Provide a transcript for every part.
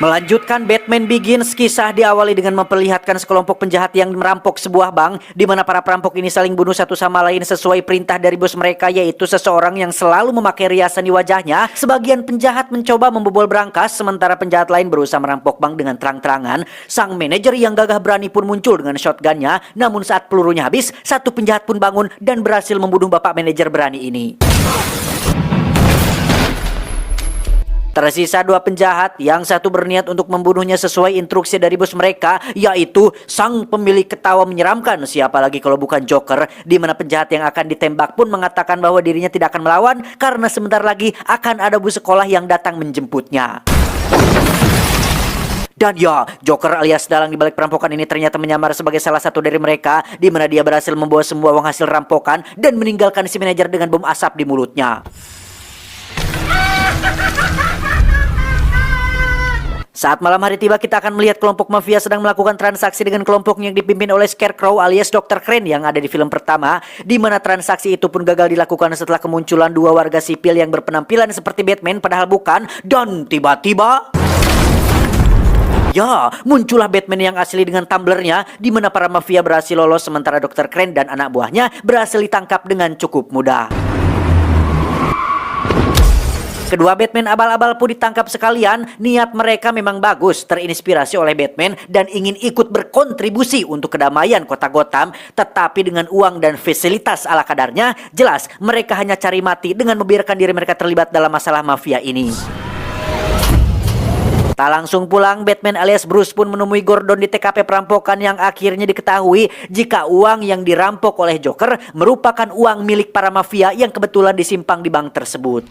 Melanjutkan Batman Begins, kisah diawali dengan memperlihatkan sekelompok penjahat yang merampok sebuah bank, di mana para perampok ini saling bunuh satu sama lain sesuai perintah dari bos mereka, yaitu seseorang yang selalu memakai riasan di wajahnya. Sebagian penjahat mencoba membobol brankas, sementara penjahat lain berusaha merampok bank dengan terang-terangan. Sang manajer yang gagah berani pun muncul dengan shotgunnya, namun saat pelurunya habis, satu penjahat pun bangun dan berhasil membunuh bapak manajer berani ini. Tersisa dua penjahat, yang satu berniat untuk membunuhnya sesuai instruksi dari bos mereka, yaitu sang pemilik ketawa menyeramkan, siapa lagi kalau bukan Joker, di mana penjahat yang akan ditembak pun mengatakan bahwa dirinya tidak akan melawan karena sebentar lagi akan ada bus sekolah yang datang menjemputnya. Dan ya, Joker alias dalang di balik perampokan ini ternyata menyamar sebagai salah satu dari mereka, di mana dia berhasil membawa semua uang hasil rampokan dan meninggalkan si manajer dengan bom asap di mulutnya. Saat malam hari tiba, kita akan melihat kelompok mafia sedang melakukan transaksi dengan kelompoknya yang dipimpin oleh Scarecrow alias Dr. Crane yang ada di film pertama, di mana transaksi itu pun gagal dilakukan setelah kemunculan dua warga sipil yang berpenampilan seperti Batman padahal bukan, dan tiba-tiba ya, muncullah Batman yang asli dengan tumblernya, di mana para mafia berhasil lolos sementara Dr. Crane dan anak buahnya berhasil ditangkap dengan cukup mudah. Kedua Batman abal-abal pun ditangkap sekalian. Niat mereka memang bagus, terinspirasi oleh Batman dan ingin ikut berkontribusi untuk kedamaian kota Gotham, tetapi dengan uang dan fasilitas ala kadarnya, jelas mereka hanya cari mati dengan membiarkan diri mereka terlibat dalam masalah mafia ini. Tak langsung pulang, Batman alias Bruce pun menemui Gordon di TKP perampokan yang akhirnya diketahui jika uang yang dirampok oleh Joker merupakan uang milik para mafia yang kebetulan disimpan di bank tersebut.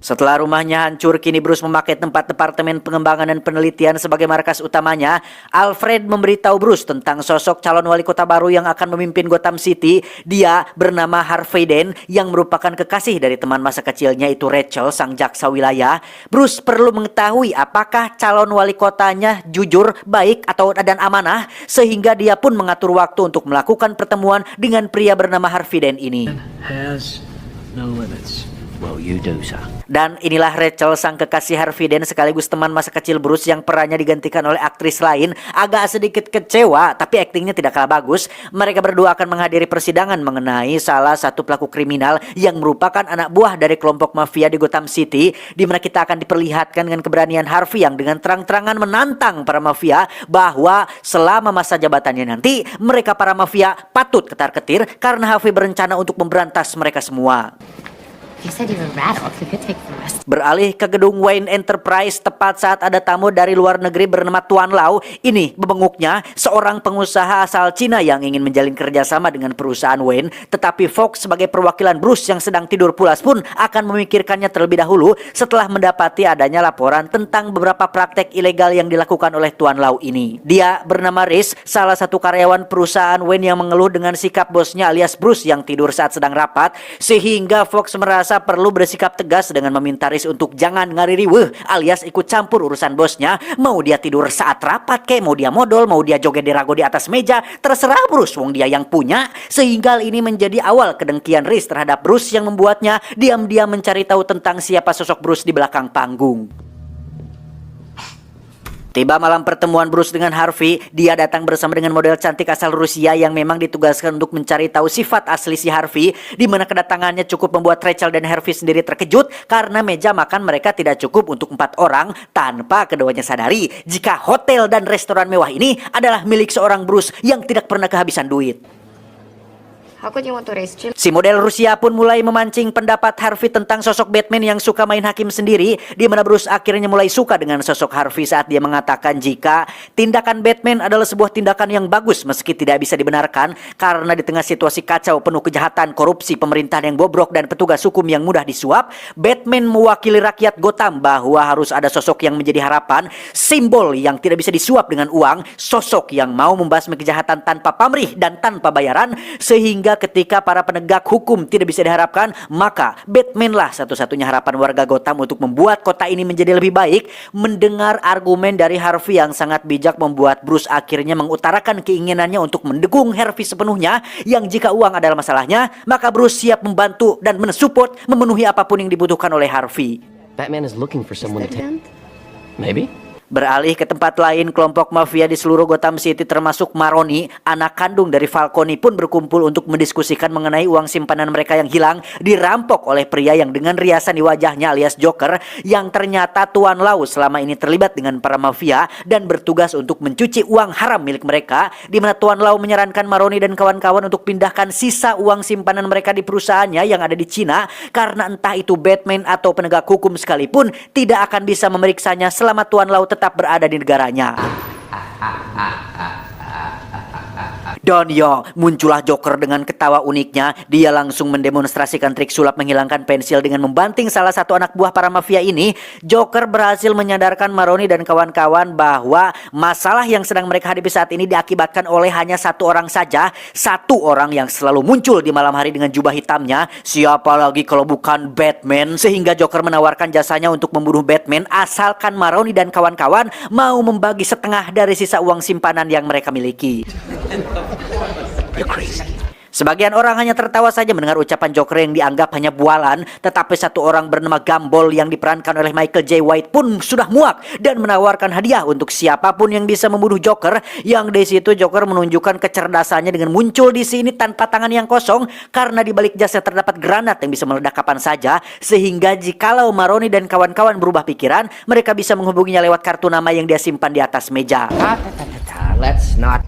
Setelah rumahnya hancur, kini Bruce memakai tempat departemen pengembangan dan penelitian sebagai markas utamanya. Alfred memberitahu Bruce tentang sosok calon wali kota baru yang akan memimpin Gotham City. Dia bernama Harvey Dent yang merupakan kekasih dari teman masa kecilnya itu Rachel, sang jaksa wilayah. Bruce perlu mengetahui apakah calon wali kotanya jujur, baik, atau dan amanah, sehingga dia pun mengatur waktu untuk melakukan pertemuan dengan pria bernama Harvey Dent ini. Well, you do, sir. Dan inilah Rachel, sang kekasih Harvey Dent sekaligus teman masa kecil Bruce yang perannya digantikan oleh aktris lain. Agak sedikit kecewa, tapi aktingnya tidak kalah bagus. Mereka berdua akan menghadiri persidangan mengenai salah satu pelaku kriminal yang merupakan anak buah dari kelompok mafia di Gotham City, di mana kita akan diperlihatkan dengan keberanian Harvey yang dengan terang-terangan menantang para mafia bahwa selama masa jabatannya nanti, mereka para mafia patut ketar-ketir karena Harvey berencana untuk memberantas mereka semua. Beralih ke gedung Wayne Enterprise tepat saat ada tamu dari luar negeri bernama Tuan Lau. Ini bebenguknya seorang pengusaha asal Cina yang ingin menjalin kerjasama dengan perusahaan Wayne. Tetapi Fox sebagai perwakilan Bruce yang sedang tidur pulas pun akan memikirkannya terlebih dahulu setelah mendapati adanya laporan tentang beberapa praktek ilegal yang dilakukan oleh Tuan Lau ini. Dia bernama Riz, salah satu karyawan perusahaan Wayne yang mengeluh dengan sikap bosnya alias Bruce yang tidur saat sedang rapat, sehingga Fox merasa perlu bersikap tegas dengan meminta Riz untuk jangan ngaririweuh alias ikut campur urusan bosnya. Mau dia tidur saat rapat kek, mau dia modal, mau dia joget dirago di atas meja, terserah Bruce, wong dia yang punya. Sehingga ini menjadi awal kedengkian Riz terhadap Bruce yang membuatnya diam-diam mencari tahu tentang siapa sosok Bruce di belakang panggung. Tiba malam pertemuan Bruce dengan Harvey, dia datang bersama dengan model cantik asal Rusia yang memang ditugaskan untuk mencari tahu sifat asli si Harvey, di mana kedatangannya cukup membuat Rachel dan Harvey sendiri terkejut karena meja makan mereka tidak cukup untuk 4 orang, tanpa keduanya sadari jika hotel dan restoran mewah ini adalah milik seorang Bruce yang tidak pernah kehabisan duit. Si model Rusia pun mulai memancing pendapat Harvey tentang sosok Batman yang suka main hakim sendiri, di mana Bruce akhirnya mulai suka dengan sosok Harvey saat dia mengatakan jika tindakan Batman adalah sebuah tindakan yang bagus meski tidak bisa dibenarkan karena di tengah situasi kacau penuh kejahatan, korupsi, pemerintahan yang bobrok dan petugas hukum yang mudah disuap, Batman mewakili rakyat Gotham bahwa harus ada sosok yang menjadi harapan, simbol yang tidak bisa disuap dengan uang, sosok yang mau membasmi kejahatan tanpa pamrih dan tanpa bayaran, sehingga ketika para penegak hukum tidak bisa diharapkan, maka Batman lah satu-satunya harapan warga Gotham untuk membuat kota ini menjadi lebih baik. Mendengar argumen dari Harvey yang sangat bijak membuat Bruce akhirnya mengutarakan keinginannya untuk mendukung Harvey sepenuhnya, yang jika uang adalah masalahnya, maka Bruce siap membantu dan mensupport memenuhi apapun yang dibutuhkan oleh Harvey. Batman is looking for someone to Maybe. Beralih ke tempat lain, kelompok mafia di seluruh Gotham City termasuk Maroni, anak kandung dari Falcone pun berkumpul untuk mendiskusikan mengenai uang simpanan mereka yang hilang dirampok oleh pria yang dengan riasan di wajahnya alias Joker yang ternyata Tuan Lau selama ini terlibat dengan para mafia dan bertugas untuk mencuci uang haram milik mereka, di mana Tuan Lau menyarankan Maroni dan kawan-kawan untuk pindahkan sisa uang simpanan mereka di perusahaannya yang ada di Cina karena entah itu Batman atau penegak hukum sekalipun tidak akan bisa memeriksanya selama Tuan Lau tetap berada di negaranya. Dan ya, muncullah Joker dengan ketawa uniknya. Dia langsung mendemonstrasikan trik sulap menghilangkan pensil dengan membanting salah satu anak buah para mafia ini. Joker berhasil menyadarkan Maroni dan kawan-kawan bahwa masalah yang sedang mereka hadapi saat ini diakibatkan oleh hanya satu orang saja. Satu orang yang selalu muncul di malam hari dengan jubah hitamnya. Siapa lagi kalau bukan Batman? Sehingga Joker menawarkan jasanya untuk membunuh Batman asalkan Maroni dan kawan-kawan mau membagi setengah dari sisa uang simpanan yang mereka miliki. You're crazy. Sebagian orang hanya tertawa saja mendengar ucapan Joker yang dianggap hanya bualan, tetapi satu orang bernama Gumball yang diperankan oleh Michael J. White pun sudah muak dan menawarkan hadiah untuk siapapun yang bisa membunuh Joker. Yang di situ Joker menunjukkan kecerdasannya dengan muncul di sini tanpa tangan yang kosong karena di balik jasnya terdapat granat yang bisa meledak kapan saja, sehingga jikalau Maroni dan kawan-kawan berubah pikiran, mereka bisa menghubunginya lewat kartu nama yang dia simpan di atas meja. Let's not.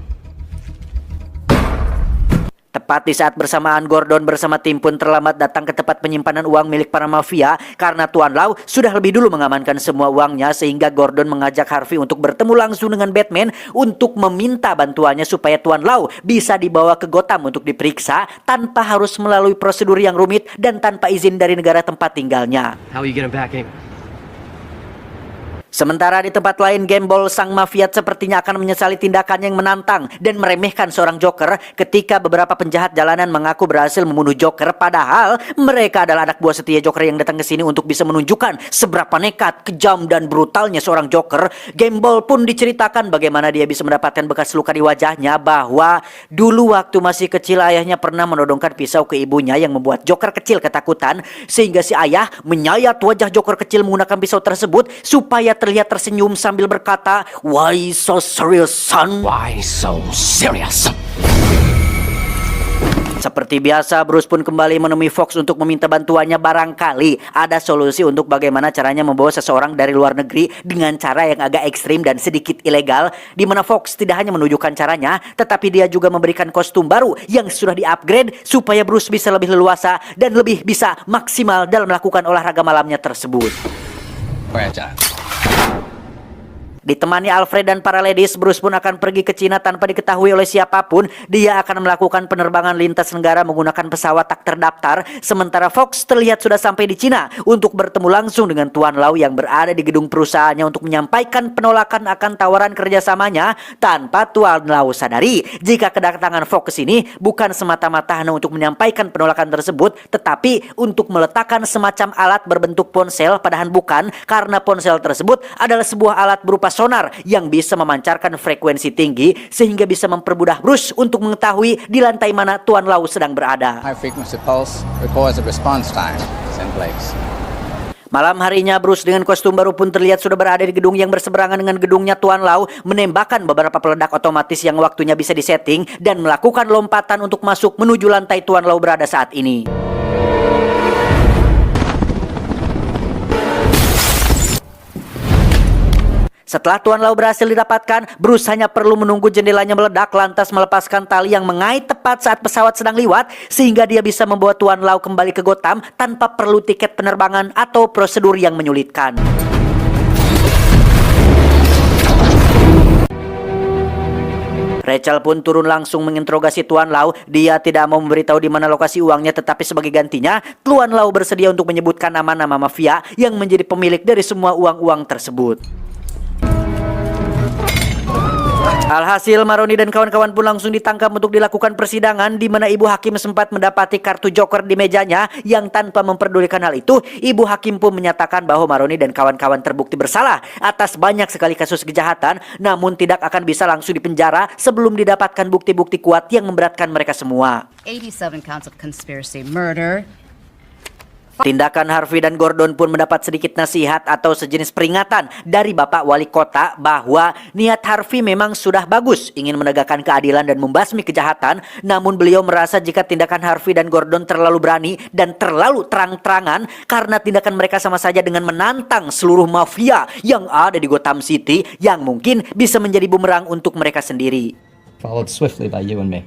Tepat di saat bersamaan, Gordon bersama tim pun terlambat datang ke tempat penyimpanan uang milik para mafia karena Tuan Lau sudah lebih dulu mengamankan semua uangnya, sehingga Gordon mengajak Harvey untuk bertemu langsung dengan Batman untuk meminta bantuannya supaya Tuan Lau bisa dibawa ke Gotham untuk diperiksa tanpa harus melalui prosedur yang rumit dan tanpa izin dari negara tempat tinggalnya. How are you gonna back him? Sementara di tempat lain, Gambol sang mafiat sepertinya akan menyesali tindakan yang menantang dan meremehkan seorang Joker ketika beberapa penjahat jalanan mengaku berhasil membunuh Joker, padahal mereka adalah anak buah setia Joker yang datang ke sini untuk bisa menunjukkan seberapa nekat, kejam, dan brutalnya seorang Joker. Gambol pun diceritakan bagaimana dia bisa mendapatkan bekas luka di wajahnya, bahwa dulu waktu masih kecil ayahnya pernah menodongkan pisau ke ibunya yang membuat Joker kecil ketakutan, sehingga si ayah menyayat wajah Joker kecil menggunakan pisau tersebut supaya terlihat tersenyum sambil berkata, "Why so serious, son? Why so serious?" Seperti biasa, Bruce pun kembali menemui Fox untuk meminta bantuannya. Barangkali ada solusi untuk bagaimana caranya membawa seseorang dari luar negeri dengan cara yang agak ekstrim dan sedikit ilegal, di mana Fox tidak hanya menunjukkan caranya, tetapi dia juga memberikan kostum baru yang sudah di-upgrade supaya Bruce bisa lebih leluasa dan lebih bisa maksimal dalam melakukan olahraga malamnya tersebut. Ditemani Alfred dan para ladies, Bruce pun akan pergi ke Cina tanpa diketahui oleh siapapun. Dia akan melakukan penerbangan lintas negara menggunakan pesawat tak terdaftar. Sementara Fox terlihat sudah sampai di Cina untuk bertemu langsung dengan Tuan Lau yang berada di gedung perusahaannya untuk menyampaikan penolakan akan tawaran kerjasamanya, tanpa Tuan Lau sadari jika kedatangan Fox ke sini bukan semata-mata hanya untuk menyampaikan penolakan tersebut, tetapi untuk meletakkan semacam alat berbentuk ponsel, padahal bukan, karena ponsel tersebut adalah sebuah alat berupa sonar yang bisa memancarkan frekuensi tinggi sehingga bisa mempermudah Bruce untuk mengetahui di lantai mana Tuan Lau sedang berada. High frequency pulse records a response time in place. Malam harinya, Bruce dengan kostum baru pun terlihat sudah berada di gedung yang berseberangan dengan gedungnya Tuan Lau, menembakkan beberapa peledak otomatis yang waktunya bisa disetting dan melakukan lompatan untuk masuk menuju lantai Tuan Lau berada saat ini. Setelah Tuan Lau berhasil didapatkan, Bruce hanya perlu menunggu jendelanya meledak lantas melepaskan tali yang mengait tepat saat pesawat sedang liwat, sehingga dia bisa membawa Tuan Lau kembali ke Gotham tanpa perlu tiket penerbangan atau prosedur yang menyulitkan. Rachel pun turun langsung menginterogasi Tuan Lau. Dia tidak mau memberitahu di mana lokasi uangnya, tetapi sebagai gantinya, Tuan Lau bersedia untuk menyebutkan nama-nama mafia yang menjadi pemilik dari semua uang-uang tersebut. Alhasil, Maroni dan kawan-kawan pun langsung ditangkap untuk dilakukan persidangan, di mana Ibu Hakim sempat mendapati kartu Joker di mejanya yang tanpa memperdulikan hal itu, Ibu Hakim pun menyatakan bahwa Maroni dan kawan-kawan terbukti bersalah atas banyak sekali kasus kejahatan, namun tidak akan bisa langsung dipenjara sebelum didapatkan bukti-bukti kuat yang memberatkan mereka semua. 87 counts of conspiracy, murder, Tindakan Harvey dan Gordon pun mendapat sedikit nasihat atau sejenis peringatan dari Bapak Wali Kota bahwa niat Harvey memang sudah bagus, ingin menegakkan keadilan dan membasmi kejahatan, namun beliau merasa jika tindakan Harvey dan Gordon terlalu berani dan terlalu terang-terangan karena tindakan mereka sama saja dengan menantang seluruh mafia yang ada di Gotham City yang mungkin bisa menjadi bumerang untuk mereka sendiri. Followed swiftly by you and me.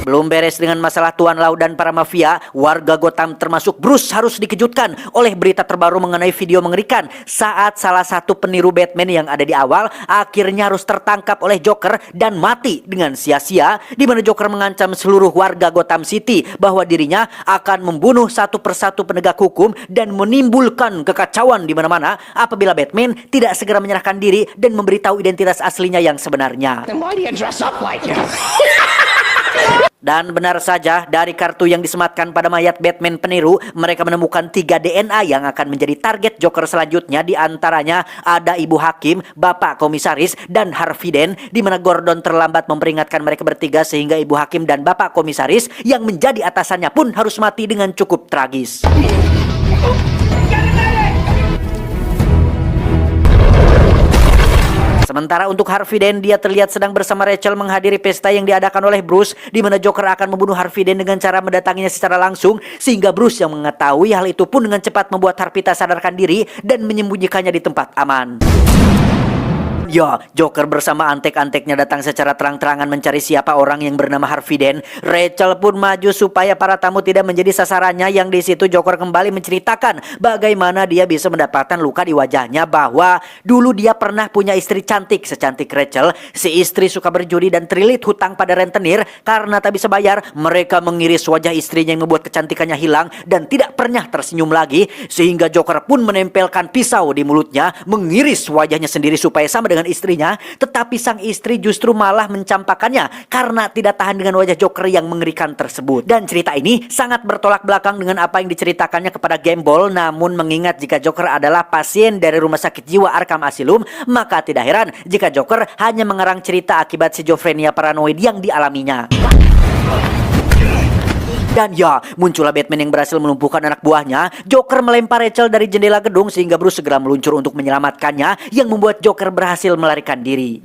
Belum beres dengan masalah Tuan Lau dan para mafia, warga Gotham termasuk Bruce harus dikejutkan oleh berita terbaru mengenai video mengerikan saat salah satu peniru Batman yang ada di awal akhirnya harus tertangkap oleh Joker dan mati dengan sia-sia, di mana Joker mengancam seluruh warga Gotham City bahwa dirinya akan membunuh satu persatu penegak hukum dan menimbulkan kekacauan di mana-mana apabila Batman tidak segera menyerahkan diri dan memberitahu identitas aslinya yang sebenarnya. Then why do you dress up like him? Dan benar saja, dari kartu yang disematkan pada mayat Batman peniru, mereka menemukan 3 DNA yang akan menjadi target Joker selanjutnya. Di antaranya ada Ibu Hakim, Bapak Komisaris, dan Harvey Dent, di mana Gordon terlambat memperingatkan mereka bertiga sehingga Ibu Hakim dan Bapak Komisaris yang menjadi atasannya pun harus mati dengan cukup tragis. Sementara untuk Harvey Dent, dia terlihat sedang bersama Rachel menghadiri pesta yang diadakan oleh Bruce, di mana Joker akan membunuh Harvey Dent dengan cara mendatanginya secara langsung, sehingga Bruce yang mengetahui hal itu pun dengan cepat membuat Harvey tak sadarkan diri dan menyembunyikannya di tempat aman. Ya, Joker bersama antek-anteknya datang secara terang-terangan mencari siapa orang yang bernama Harvey Dent. Rachel pun maju supaya para tamu tidak menjadi sasarannya, yang di situ Joker kembali menceritakan bagaimana dia bisa mendapatkan luka di wajahnya, bahwa dulu dia pernah punya istri cantik secantik Rachel. Si istri suka berjudi dan terlilit hutang pada rentenir. Karena tak bisa bayar, mereka mengiris wajah istrinya yang membuat kecantikannya hilang dan tidak pernah tersenyum lagi, sehingga Joker pun menempelkan pisau di mulutnya, mengiris wajahnya sendiri supaya sama dengan istrinya, tetapi sang istri justru malah mencampakannya karena tidak tahan dengan wajah Joker yang mengerikan tersebut. Dan cerita ini sangat bertolak belakang dengan apa yang diceritakannya kepada Gambol. Namun mengingat jika Joker adalah pasien dari rumah sakit jiwa Arkham Asylum, maka tidak heran jika Joker hanya mengarang cerita akibat schizofrenia paranoid yang dialaminya. Dan ya, muncullah Batman yang berhasil melumpuhkan anak buahnya. Joker melempar Rachel dari jendela gedung sehingga Bruce segera meluncur untuk menyelamatkannya, yang membuat Joker berhasil melarikan diri.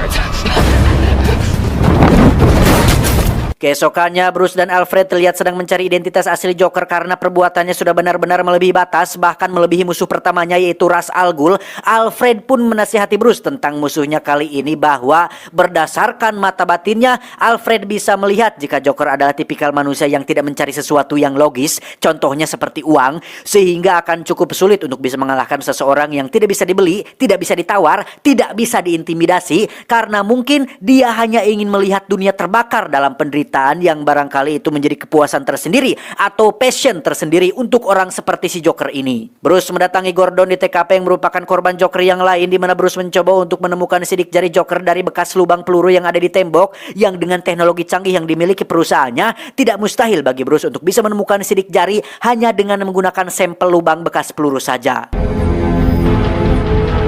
Keesokannya, Bruce dan Alfred terlihat sedang mencari identitas asli Joker karena perbuatannya sudah benar-benar melebihi batas, bahkan melebihi musuh pertamanya yaitu Ra's al Ghul. Alfred pun menasihati Bruce tentang musuhnya kali ini bahwa berdasarkan mata batinnya, Alfred bisa melihat jika Joker adalah tipikal manusia yang tidak mencari sesuatu yang logis, contohnya seperti uang, sehingga akan cukup sulit untuk bisa mengalahkan seseorang yang tidak bisa dibeli, tidak bisa ditawar, tidak bisa diintimidasi, karena mungkin dia hanya ingin melihat dunia terbakar dalam penderitaan, yang barangkali itu menjadi kepuasan tersendiri atau passion tersendiri untuk orang seperti si Joker ini. Bruce mendatangi Gordon di TKP yang merupakan korban Joker yang lain, di mana Bruce mencoba untuk menemukan sidik jari Joker dari bekas lubang peluru yang ada di tembok, yang dengan teknologi canggih yang dimiliki perusahaannya, tidak mustahil bagi Bruce untuk bisa menemukan sidik jari hanya dengan menggunakan sampel lubang bekas peluru saja.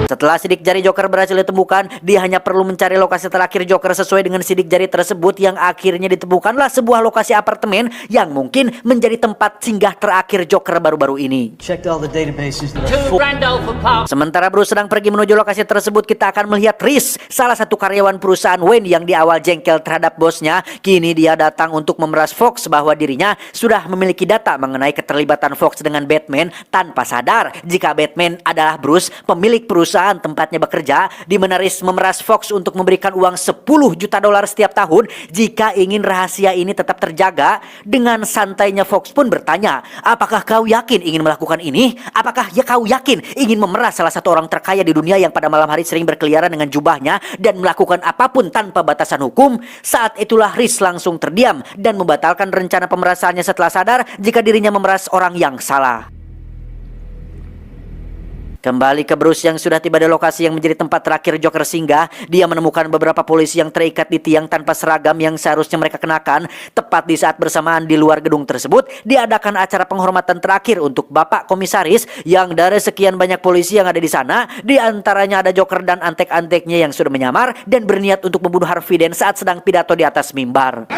Setelah sidik jari Joker berhasil ditemukan, dia hanya perlu mencari lokasi terakhir Joker sesuai dengan sidik jari tersebut, yang akhirnya ditemukanlah sebuah lokasi apartemen yang mungkin menjadi tempat singgah terakhir Joker baru-baru ini. Sementara Bruce sedang pergi menuju lokasi tersebut, kita akan melihat Reese, salah satu karyawan perusahaan Wayne yang di awal jengkel terhadap bosnya. Kini dia datang untuk memeras Fox bahwa dirinya sudah memiliki data mengenai keterlibatan Fox dengan Batman, tanpa sadar jika Batman adalah Bruce, pemilik perusahaan tempatnya bekerja, di mana Reese memeras Fox untuk memberikan uang $10 juta setiap tahun jika ingin rahasia ini tetap terjaga. Dengan santainya Fox pun bertanya, apakah kau yakin ingin melakukan ini? Apakah ya kau yakin ingin memeras salah satu orang terkaya di dunia yang pada malam hari sering berkeliaran dengan jubahnya dan melakukan apapun tanpa batasan hukum? Saat itulah Reese langsung terdiam dan membatalkan rencana pemerasannya setelah sadar jika dirinya memeras orang yang salah. Kembali ke Bruce yang sudah tiba di lokasi yang menjadi tempat terakhir Joker singgah. Dia menemukan beberapa polisi yang terikat di tiang tanpa seragam yang seharusnya mereka kenakan. Tepat di saat bersamaan di luar gedung tersebut diadakan acara penghormatan terakhir untuk Bapak Komisaris, yang dari sekian banyak polisi yang ada di sana, di antaranya ada Joker dan antek-anteknya yang sudah menyamar dan berniat untuk membunuh Harvey Dent saat sedang pidato di atas mimbar.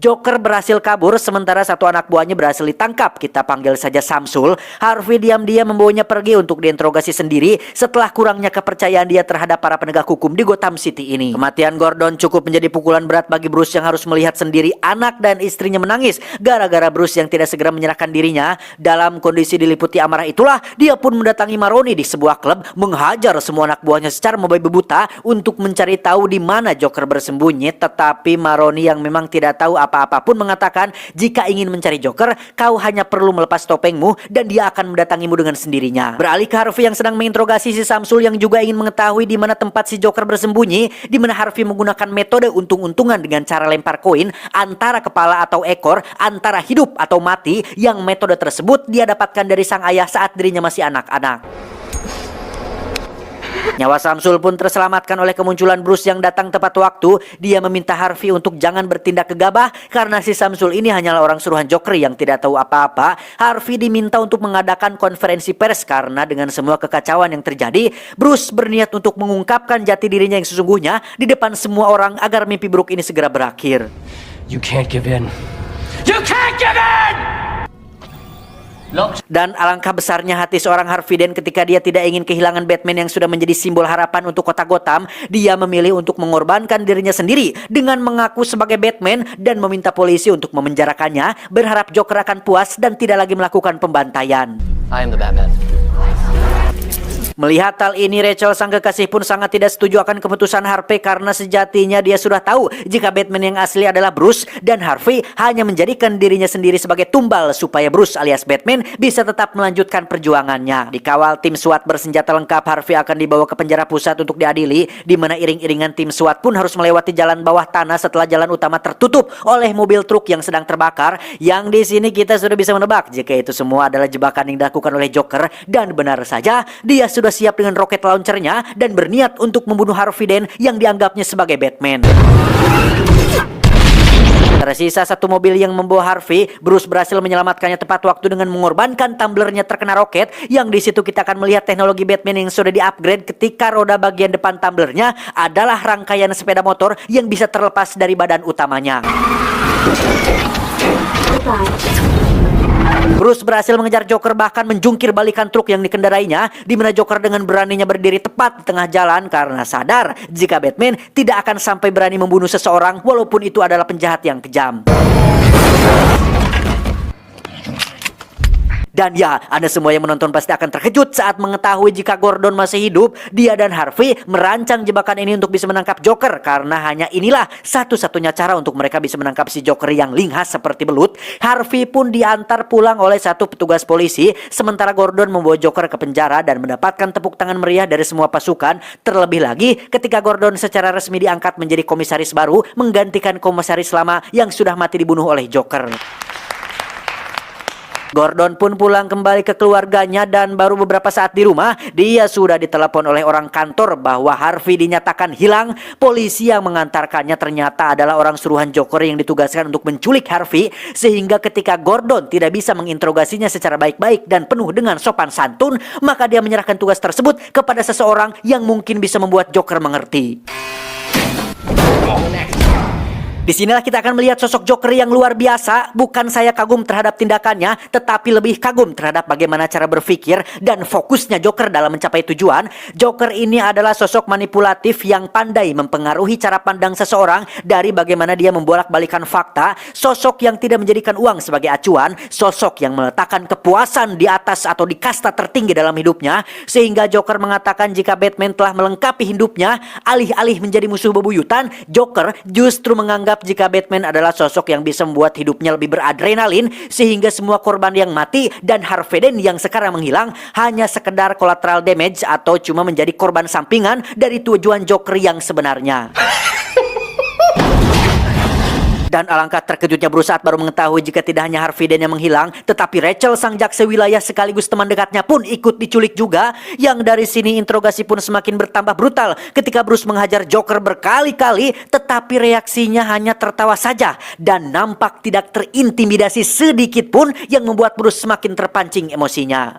Joker berhasil kabur sementara satu anak buahnya berhasil ditangkap. Kita panggil saja Samsul. Harvey diam-diam membawanya pergi untuk diinterogasi sendiri setelah kurangnya kepercayaan dia terhadap para penegak hukum di Gotham City ini. Kematian Gordon cukup menjadi pukulan berat bagi Bruce yang harus melihat sendiri anak dan istrinya menangis gara-gara Bruce yang tidak segera menyerahkan dirinya. Dalam kondisi diliputi amarah itulah dia pun mendatangi Maroni di sebuah klub, menghajar semua anak buahnya secara membabi buta untuk mencari tahu di mana Joker bersembunyi. Tetapi Maroni yang memang tidak tahu apa-apa pun mengatakan jika ingin mencari Joker, kau hanya perlu melepas topengmu dan dia akan mendatangimu dengan sendirinya. Beralih ke Harvey yang sedang menginterogasi si Samsul yang juga ingin mengetahui di mana tempat si Joker bersembunyi, di mana Harvey menggunakan metode untung-untungan dengan cara lempar koin antara kepala atau ekor, antara hidup atau mati, yang metode tersebut dia dapatkan dari sang ayah saat dirinya masih anak-anak. Nyawa Samsul pun terselamatkan oleh kemunculan Bruce yang datang tepat waktu. Dia meminta Harvey untuk jangan bertindak gegabah karena si Samsul ini hanyalah orang suruhan Joker yang tidak tahu apa-apa. Harvey diminta untuk mengadakan konferensi pers karena dengan semua kekacauan yang terjadi, Bruce berniat untuk mengungkapkan jati dirinya yang sesungguhnya di depan semua orang agar mimpi buruk ini segera berakhir. You can't give in. You can't give in! Dan alangkah besarnya hati seorang Harvey Dent ketika dia tidak ingin kehilangan Batman yang sudah menjadi simbol harapan untuk kota Gotham. Dia memilih untuk mengorbankan dirinya sendiri dengan mengaku sebagai Batman dan meminta polisi untuk memenjarakannya, berharap Joker akan puas dan tidak lagi melakukan pembantaian. I am the Batman. Melihat hal ini, Rachel sang kekasih pun sangat tidak setuju akan keputusan Harvey karena sejatinya dia sudah tahu jika Batman yang asli adalah Bruce dan Harvey hanya menjadikan dirinya sendiri sebagai tumbal supaya Bruce alias Batman bisa tetap melanjutkan perjuangannya. Dikawal tim SWAT bersenjata lengkap, Harvey akan dibawa ke penjara pusat untuk diadili, di mana iring-iringan tim SWAT pun harus melewati jalan bawah tanah setelah jalan utama tertutup oleh mobil truk yang sedang terbakar. Yang di sini kita sudah bisa menebak jika itu semua adalah jebakan yang dilakukan oleh Joker, dan benar saja dia sudah siap dengan roket launchernya dan berniat untuk membunuh Harvey Dent yang dianggapnya sebagai Batman. Tersisa satu mobil yang membawa Harvey. Bruce berhasil menyelamatkannya tepat waktu dengan mengorbankan tumblernya terkena roket. Yang di situ kita akan melihat teknologi Batman yang sudah di-upgrade ketika roda bagian depan tumblernya adalah rangkaian sepeda motor yang bisa terlepas dari badan utamanya. Bruce berhasil mengejar Joker, bahkan menjungkir balikan truk yang dikendarainya, di mana Joker dengan beraninya berdiri tepat di tengah jalan karena sadar jika Batman tidak akan sampai berani membunuh seseorang walaupun itu adalah penjahat yang kejam. Dan ya, Anda semua yang menonton pasti akan terkejut saat mengetahui jika Gordon masih hidup. Dia dan Harvey merancang jebakan ini untuk bisa menangkap Joker, karena hanya inilah satu-satunya cara untuk mereka bisa menangkap si Joker yang linghas seperti belut. Harvey pun diantar pulang oleh satu petugas polisi, sementara Gordon membawa Joker ke penjara dan mendapatkan tepuk tangan meriah dari semua pasukan. Terlebih lagi ketika Gordon secara resmi diangkat menjadi komisaris baru, menggantikan komisaris lama yang sudah mati dibunuh oleh Joker. Gordon pun pulang kembali ke keluarganya dan baru beberapa saat di rumah, dia sudah ditelepon oleh orang kantor bahwa Harvey dinyatakan hilang. Polisi yang mengantarkannya ternyata adalah orang suruhan Joker yang ditugaskan untuk menculik Harvey, sehingga ketika Gordon tidak bisa menginterogasinya secara baik-baik dan penuh dengan sopan santun, maka dia menyerahkan tugas tersebut kepada seseorang yang mungkin bisa membuat Joker mengerti. Disinilah kita akan melihat sosok Joker yang luar biasa. Bukan saya kagum terhadap tindakannya, tetapi lebih kagum terhadap bagaimana cara berpikir dan fokusnya Joker dalam mencapai tujuan. Joker ini adalah sosok manipulatif yang pandai mempengaruhi cara pandang seseorang dari bagaimana dia membolak-balikan fakta. Sosok yang tidak menjadikan uang sebagai acuan. Sosok yang meletakkan kepuasan di atas atau di kasta tertinggi dalam hidupnya. Sehingga Joker mengatakan jika Batman telah melengkapi hidupnya, alih-alih menjadi musuh bebuyutan, Joker justru menganggap jika Batman adalah sosok yang bisa membuat hidupnya lebih beradrenalin, sehingga semua korban yang mati dan Harvey Dent yang sekarang menghilang hanya sekedar collateral damage atau cuma menjadi korban sampingan dari tujuan Joker yang sebenarnya. Dan alangkah terkejutnya Bruce saat baru mengetahui jika tidak hanya Harvey Dent yang menghilang, tetapi Rachel sang jaksa wilayah sekaligus teman dekatnya pun ikut diculik juga. Yang dari sini interogasi pun semakin bertambah brutal ketika Bruce menghajar Joker berkali-kali, tetapi reaksinya hanya tertawa saja dan nampak tidak terintimidasi sedikit pun, yang membuat Bruce semakin terpancing emosinya.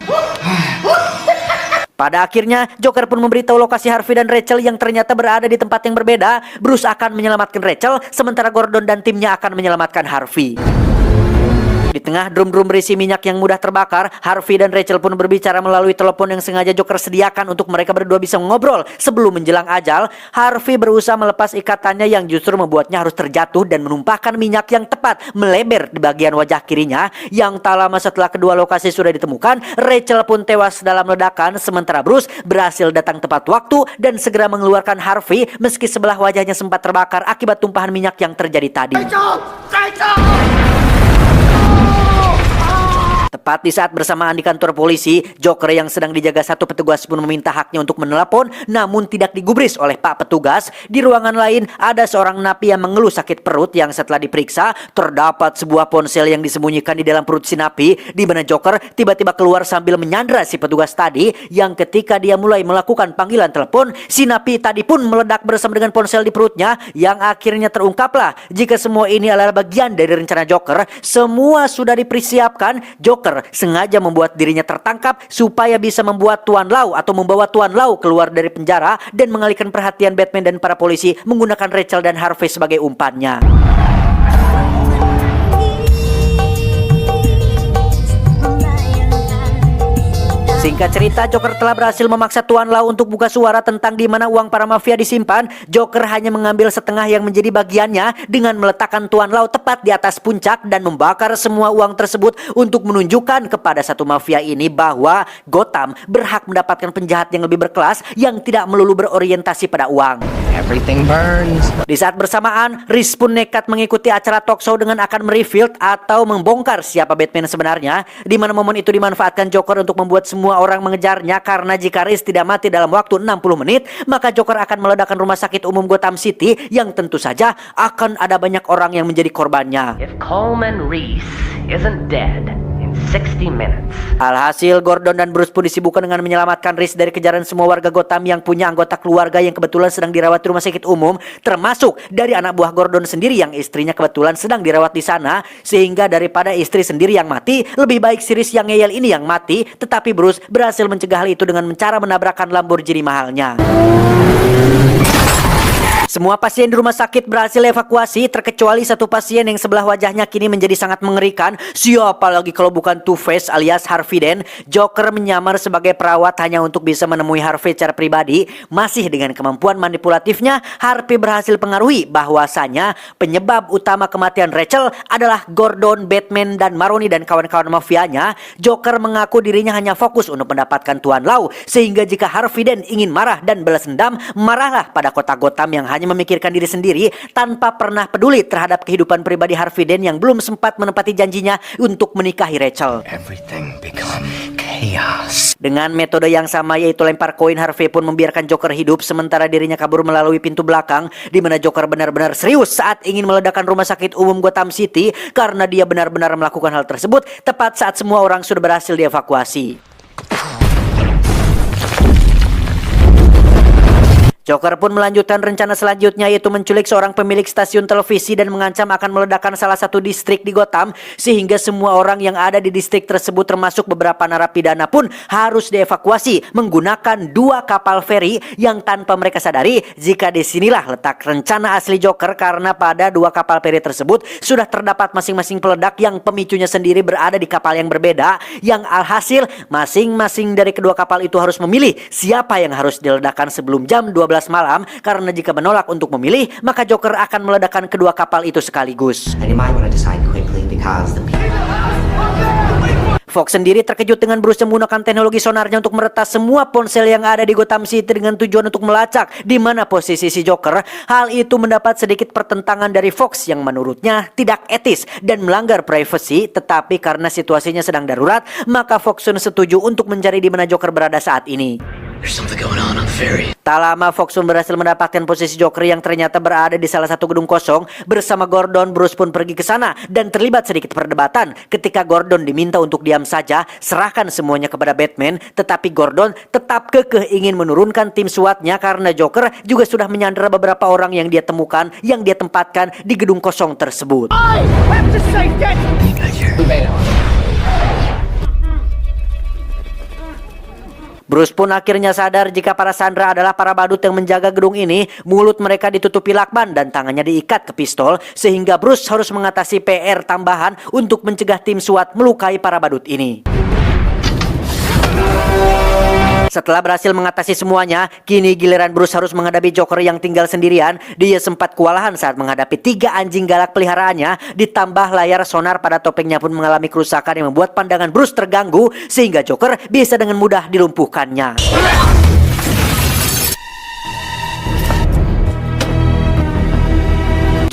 Pada akhirnya, Joker pun memberitahu lokasi Harvey dan Rachel yang ternyata berada di tempat yang berbeda. Bruce akan menyelamatkan Rachel, sementara Gordon dan timnya akan menyelamatkan Harvey. Di tengah drum-drum berisi minyak yang mudah terbakar, Harvey dan Rachel pun berbicara melalui telepon yang sengaja Joker sediakan untuk mereka berdua bisa ngobrol sebelum menjelang ajal. Harvey berusaha melepas ikatannya yang justru membuatnya harus terjatuh dan menumpahkan minyak yang tepat meleber di bagian wajah kirinya. Yang tak lama setelah kedua lokasi sudah ditemukan, Rachel pun tewas dalam ledakan, sementara Bruce berhasil datang tepat waktu dan segera mengeluarkan Harvey meski sebelah wajahnya sempat terbakar akibat tumpahan minyak yang terjadi tadi. Tepat di saat bersamaan di kantor polisi, Joker yang sedang dijaga satu petugas pun meminta haknya untuk menelepon, namun tidak digubris oleh Pak Petugas. Di ruangan lain, ada seorang napi yang mengeluh sakit perut yang setelah diperiksa, terdapat sebuah ponsel yang disembunyikan di dalam perut si napi, di mana Joker tiba-tiba keluar sambil menyandra si petugas tadi, yang ketika dia mulai melakukan panggilan telepon, si napi tadi pun meledak bersama dengan ponsel di perutnya, yang akhirnya terungkaplah jika semua ini adalah bagian dari rencana Joker. Semua sudah dipersiapkan. Joker sengaja membuat dirinya tertangkap supaya bisa membuat Tuan Lau atau membawa Tuan Lau keluar dari penjara dan mengalihkan perhatian Batman dan para polisi menggunakan Rachel dan Harvey sebagai umpannya. Singkat cerita, Joker telah berhasil memaksa Tuan Lau untuk buka suara tentang di mana uang para mafia disimpan. Joker hanya mengambil setengah yang menjadi bagiannya dengan meletakkan Tuan Lau tepat di atas puncak dan membakar semua uang tersebut untuk menunjukkan kepada satu mafia ini bahwa Gotham berhak mendapatkan penjahat yang lebih berkelas yang tidak melulu berorientasi pada uang. Everything burns. Di saat bersamaan, Reese pun nekat mengikuti acara talk show dengan akan mereveal atau membongkar siapa Batman sebenarnya, di mana momen itu dimanfaatkan Joker untuk membuat semua orang mengejarnya karena jika Reese tidak mati dalam waktu 60 menit, maka Joker akan meledakkan rumah sakit umum Gotham City yang tentu saja akan ada banyak orang yang menjadi korbannya. If Coleman Reese isn't dead in 60 minutes. Alhasil, Gordon dan Bruce pun disibukkan dengan menyelamatkan Reese dari kejaran semua warga Gotham yang punya anggota keluarga yang kebetulan sedang dirawat di rumah sakit umum, termasuk dari anak buah Gordon sendiri yang istrinya kebetulan sedang dirawat di sana, sehingga daripada istri sendiri yang mati, lebih baik si Reese yang ngeyel ini yang mati. Tetapi Bruce berhasil mencegah hal itu dengan cara menabrakkan Lamborghini mahalnya. Semua pasien di rumah sakit berhasil evakuasi, terkecuali satu pasien yang sebelah wajahnya kini menjadi sangat mengerikan. Siapa lagi kalau bukan Two-Face alias Harvey Dent. Joker menyamar sebagai perawat hanya untuk bisa menemui Harvey secara pribadi. Masih dengan kemampuan manipulatifnya, Harvey berhasil pengaruhi bahwasanya penyebab utama kematian Rachel adalah Gordon, Batman, dan Maroni dan kawan-kawan mafianya. Joker mengaku dirinya hanya fokus untuk mendapatkan Tuan Lau, sehingga jika Harvey Dent ingin marah dan balas dendam, marahlah pada kota Gotham yang hanya memikirkan diri sendiri tanpa pernah peduli terhadap kehidupan pribadi Harvey Dent yang belum sempat menepati janjinya untuk menikahi Rachel. Everything become chaos. Dengan metode yang sama, yaitu lempar koin, Harvey pun membiarkan Joker hidup sementara dirinya kabur melalui pintu belakang, di mana Joker benar-benar serius saat ingin meledakkan rumah sakit umum Gotham City karena dia benar-benar melakukan hal tersebut tepat saat semua orang sudah berhasil dievakuasi. Joker pun melanjutkan rencana selanjutnya, yaitu menculik seorang pemilik stasiun televisi dan mengancam akan meledakkan salah satu distrik di Gotham, sehingga semua orang yang ada di distrik tersebut termasuk beberapa narapidana pun harus dievakuasi menggunakan 2 kapal feri yang tanpa mereka sadari jika disinilah letak rencana asli Joker, karena pada 2 kapal feri tersebut sudah terdapat masing-masing peledak yang pemicunya sendiri berada di kapal yang berbeda, yang alhasil masing-masing dari kedua kapal itu harus memilih siapa yang harus diledakkan sebelum jam 12 malam, karena jika menolak untuk memilih, maka Joker akan meledakkan kedua kapal itu sekaligus. And you might want to decide quickly because the people... Fox sendiri terkejut dengan Bruce yang menggunakan teknologi sonarnya untuk meretas semua ponsel yang ada di Gotham City dengan tujuan untuk melacak di mana posisi si Joker. Hal itu mendapat sedikit pertentangan dari Fox yang menurutnya tidak etis dan melanggar privasi, tetapi karena situasinya sedang darurat, maka Fox setuju untuk mencari di mana Joker berada saat ini. There's something going on the ferry. Tak lama, Fox pun berhasil mendapatkan posisi Joker yang ternyata berada di salah satu gedung kosong. Bersama Gordon, Bruce pun pergi ke sana dan terlibat sedikit perdebatan ketika Gordon diminta untuk diam saja, serahkan semuanya kepada Batman, tetapi Gordon tetap kekeh ingin menurunkan tim SWAT-nya karena Joker juga sudah menyandera beberapa orang yang dia temukan, yang dia tempatkan di gedung kosong tersebut. Bruce pun akhirnya sadar jika para sandera adalah para badut yang menjaga gedung ini. Mulut mereka ditutupi lakban dan tangannya diikat ke pistol, sehingga Bruce harus mengatasi PR tambahan untuk mencegah tim SWAT melukai para badut ini. Setelah berhasil mengatasi semuanya, kini giliran Bruce harus menghadapi Joker yang tinggal sendirian. Dia sempat kewalahan saat menghadapi 3 anjing galak peliharaannya, ditambah layar sonar pada topengnya pun mengalami kerusakan yang membuat pandangan Bruce terganggu, sehingga Joker bisa dengan mudah dilumpuhkannya.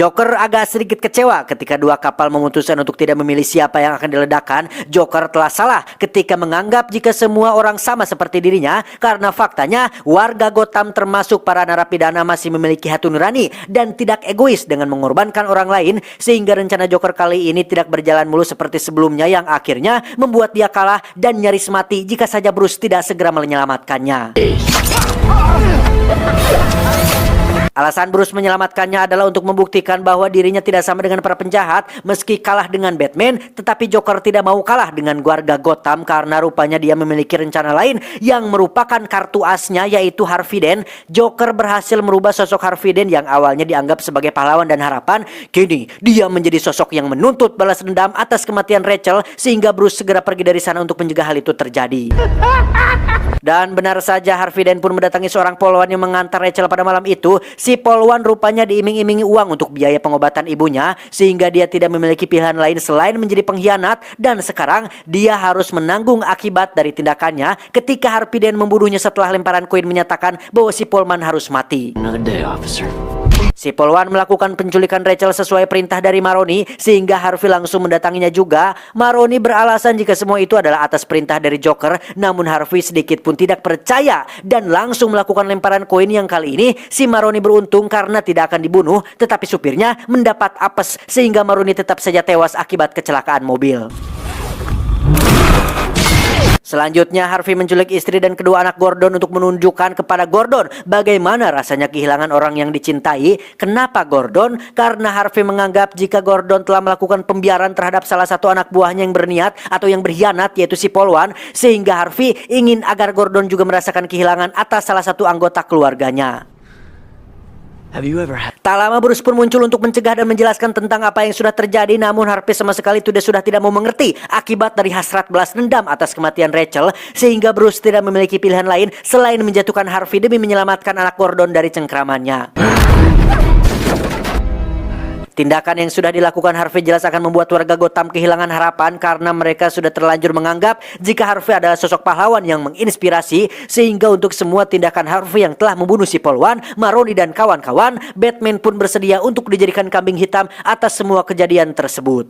Joker agak sedikit kecewa ketika 2 kapal memutuskan untuk tidak memilih siapa yang akan diledakkan. Joker telah salah ketika menganggap jika semua orang sama seperti dirinya, karena faktanya warga Gotham termasuk para narapidana masih memiliki hati nurani dan tidak egois dengan mengorbankan orang lain, sehingga rencana Joker kali ini tidak berjalan mulus seperti sebelumnya yang akhirnya membuat dia kalah dan nyaris mati jika saja Bruce tidak segera menyelamatkannya. Alasan Bruce menyelamatkannya adalah untuk membuktikan bahwa dirinya tidak sama dengan para penjahat. Meski kalah dengan Batman, tetapi Joker tidak mau kalah dengan warga Gotham karena rupanya dia memiliki rencana lain yang merupakan kartu asnya, yaitu Harvey Dent. Joker berhasil merubah sosok Harvey Dent yang awalnya dianggap sebagai pahlawan dan harapan. Kini dia menjadi sosok yang menuntut balas dendam atas kematian Rachel, sehingga Bruce segera pergi dari sana untuk mencegah hal itu terjadi. Dan benar saja, Harvey Dent pun mendatangi seorang polwan yang mengantar Rachel pada malam itu. Si polwan rupanya diiming-imingi uang untuk biaya pengobatan ibunya, sehingga dia tidak memiliki pilihan lain selain menjadi pengkhianat. Dan sekarang dia harus menanggung akibat dari tindakannya ketika Harvey Dent membunuhnya setelah lemparan koin menyatakan bahwa si polman harus mati. Another day, officer. Si polwan melakukan penculikan Rachel sesuai perintah dari Maroni, sehingga Harvey langsung mendatanginya juga. Maroni beralasan jika semua itu adalah atas perintah dari Joker, namun Harvey sedikit pun tidak percaya dan langsung melakukan lemparan koin yang kali ini si Maroni beruntung karena tidak akan dibunuh, tetapi supirnya mendapat apes sehingga Maroni tetap saja tewas akibat kecelakaan mobil. Selanjutnya, Harvey menculik istri dan kedua anak Gordon untuk menunjukkan kepada Gordon bagaimana rasanya kehilangan orang yang dicintai. Kenapa Gordon? Karena Harvey menganggap jika Gordon telah melakukan pembiaran terhadap salah satu anak buahnya yang berniat atau yang berkhianat, yaitu si polwan, sehingga Harvey ingin agar Gordon juga merasakan kehilangan atas salah satu anggota keluarganya. Have you ever had... Tak lama Bruce pun muncul untuk mencegah dan menjelaskan tentang apa yang sudah terjadi, namun Harvey sama sekali sudah tidak mau mengerti akibat dari hasrat balas dendam atas kematian Rachel, sehingga Bruce tidak memiliki pilihan lain selain menjatuhkan Harvey demi menyelamatkan anak Gordon dari cengkramannya. Tindakan yang sudah dilakukan Harvey jelas akan membuat warga Gotham kehilangan harapan karena mereka sudah terlanjur menganggap jika Harvey adalah sosok pahlawan yang menginspirasi, sehingga untuk semua tindakan Harvey yang telah membunuh si polwan, Maroni dan kawan-kawan, Batman pun bersedia untuk dijadikan kambing hitam atas semua kejadian tersebut.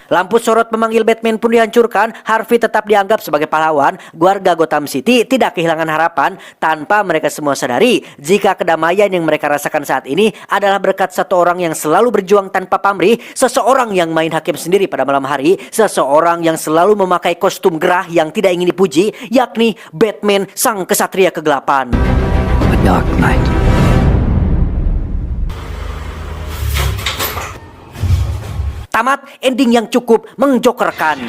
Lampu sorot pemanggil Batman pun dihancurkan. Harvey tetap dianggap sebagai pahlawan. Warga Gotham City tidak kehilangan harapan tanpa mereka semua sadari jika kedamaian yang mereka rasakan saat ini adalah berkat satu orang yang selalu berjuang tanpa pamrih, seseorang yang main hakim sendiri pada malam hari, seseorang yang selalu memakai kostum gerah yang tidak ingin dipuji, yakni Batman, sang kesatria kegelapan. The Dark Knight. Tamat, ending yang cukup menjokerkan.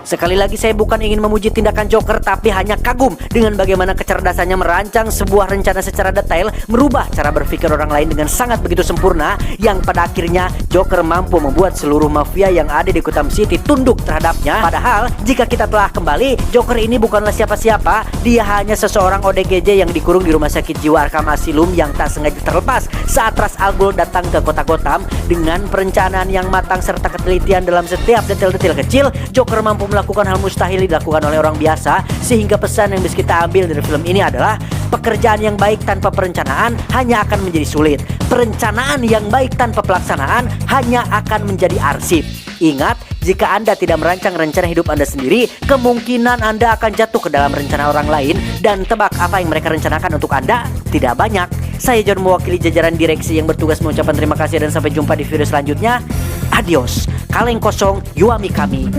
Sekali lagi saya bukan ingin memuji tindakan Joker, tapi hanya kagum dengan bagaimana kecerdasannya merancang sebuah rencana secara detail, merubah cara berpikir orang lain dengan sangat begitu sempurna, yang pada akhirnya Joker mampu membuat seluruh mafia yang ada di Gotham City tunduk terhadapnya. Padahal jika kita telah kembali, Joker ini bukanlah siapa-siapa. Dia hanya seseorang ODGJ yang dikurung di rumah sakit jiwa Arkham Asylum yang tak sengaja terlepas saat Ra's al Ghul datang ke kota Gotham. Dengan perencanaan yang matang serta ketelitian dalam setiap detail-detail kecil, Joker mampu melakukan hal mustahil dilakukan oleh orang biasa, sehingga pesan yang bisa kita ambil dari film ini adalah pekerjaan yang baik tanpa perencanaan hanya akan menjadi sulit. Perencanaan yang baik tanpa pelaksanaan hanya akan menjadi arsip. Ingat, jika Anda tidak merancang rencana hidup Anda sendiri, kemungkinan Anda akan jatuh ke dalam rencana orang lain, dan tebak apa yang mereka rencanakan untuk Anda? Tidak banyak. Saya John mewakili jajaran direksi yang bertugas mengucapkan terima kasih dan sampai jumpa di video selanjutnya. Adios. Kaleng kosong, Yuami kami.